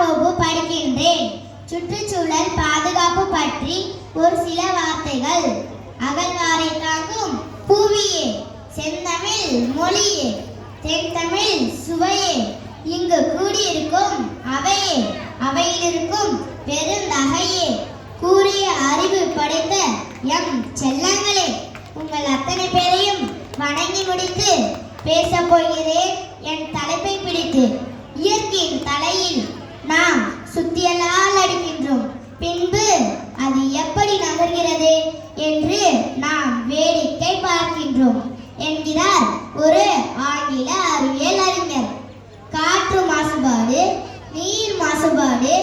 வகுப்பு படிக்கின்றேன். சுற்றுச்சூழல் பாதுகாப்பு பற்றி ஒரு சில வார்த்தைகள். அகழ்வாரை தாங்கும் பூவியே, செந்தமிழ் மொழியே, தென்தமிழ் சுவையே, இங்கு கூடியிருக்கும் அவையே, அவையில் இருக்கும் பெருந்தகையே, கூறிய அறிவு படைத்த எம் செல்லங்களே, உங்கள் அத்தனை பேரையும் வணங்கி முடித்து பேசப் போகிறேன் என் தலைப்பை பிடித்து. இயற்கையின் தலையில் நாம் சுத்தியலால் அடிக்கின்றோம், பின்பு அது எப்படி நகர்கிறது என்று நாம் வேடிக்கை பார்க்கின்றோம் என்கிறார் ஒரு ஆங்கில அறிவியல் அறிஞர். காற்று மாசுபாடு, நீர் மாசுபாடு,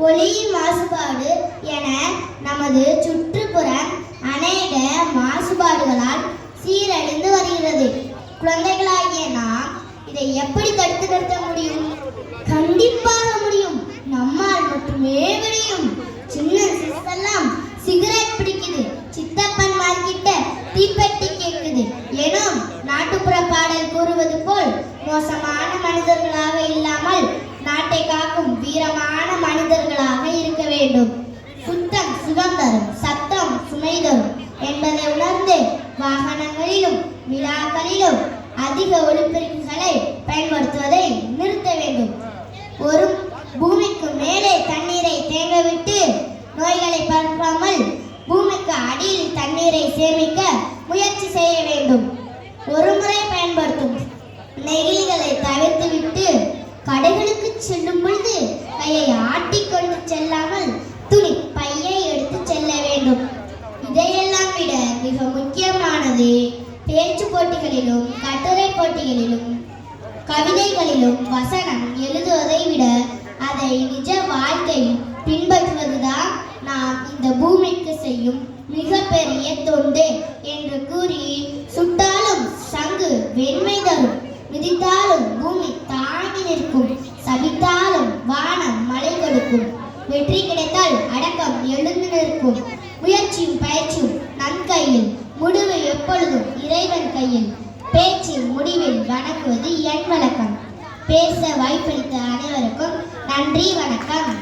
ஒளி மாசுபாடு என நமது சுற்றுப்புறம் அநேக மாசுபாடுகளால் சீரழிந்து வருகிறது. குழந்தைகளாகிய நாம் இதை எப்படி தடுத்து நிறுத்த முடியும்? கண்டிப்பாக முடியும், நம்மால் மட்டுமே முடியும். சின்ன சிசெல்லாம் சிகரெட் பிடிக்குது, சித்தப்பன் மார்க்கிட்ட தீப்பெட்டி கேட்குது எனும் நாட்டுப்புற பாடல் கூறுவது போல் மோசமான மனிதர்களாக இல்லாமல் நாட்டை காக்கும் வீரமான மனிதர்களாக இருக்க வேண்டும். சுத்தம் சுகம் தரும், சத்தம் சுமை தரும் என்பதை உணர்ந்து வாகனங்களிலும் விழாக்களிலும் அதிக ஒலிபெருக்கிகளை பயன்படுத்துவதை நிறுத்த வேண்டும். ஒரு பூமிக்கு மேலே தண்ணீரை தேங்க விட்டு நோய்களை பரப்பாமல் பூமிக்கு அடியில் தண்ணீரை சேமிக்க முயற்சி செய்ய வேண்டும். ஒரு முறை பயன்படுத்தும் நெகிழிகளை தவிர்த்துவிட்டு கடைகளுக்கு செல்லும் பொழுது கையை ஆட்டிக்கொண்டு செல்லாமல் துணி பையை எடுத்து செல்ல வேண்டும். இதையெல்லாம் விட மிக முக்கியமானது பேச்சு போட்டிகளிலும் கட்டுரை போட்டிகளிலும் கவிதைகளிலும் வசனம் எழுதுவதை விட அதை நிஜ வாழ்க்கையில் பின்பற்றுவதுதான் நாம் இந்த பூமிக்கு செய்யும் மிகப்பெரிய தொண்டு என்று கூறி, சுட்டாலும் சங்கு வெண்மை தரும், மிதித்தாலும் பூமி தாங்கி நிற்கும், சபித்தாலும் வானம் மழை கொடுக்கும், வெற்றி கிடைத்தால் அடக்கம் எழுந்து நிற்கும், முயற்சியும் பயிற்சியும் நம் கையில், முடிவு எப்பொழுதும் இறைவன் கையில், பேச்சின் முடிவில் வணங்குவது என் வழக்கம். பேச வாய்ப்பளித்த அனைவருக்கும் நன்றி, வணக்கம்.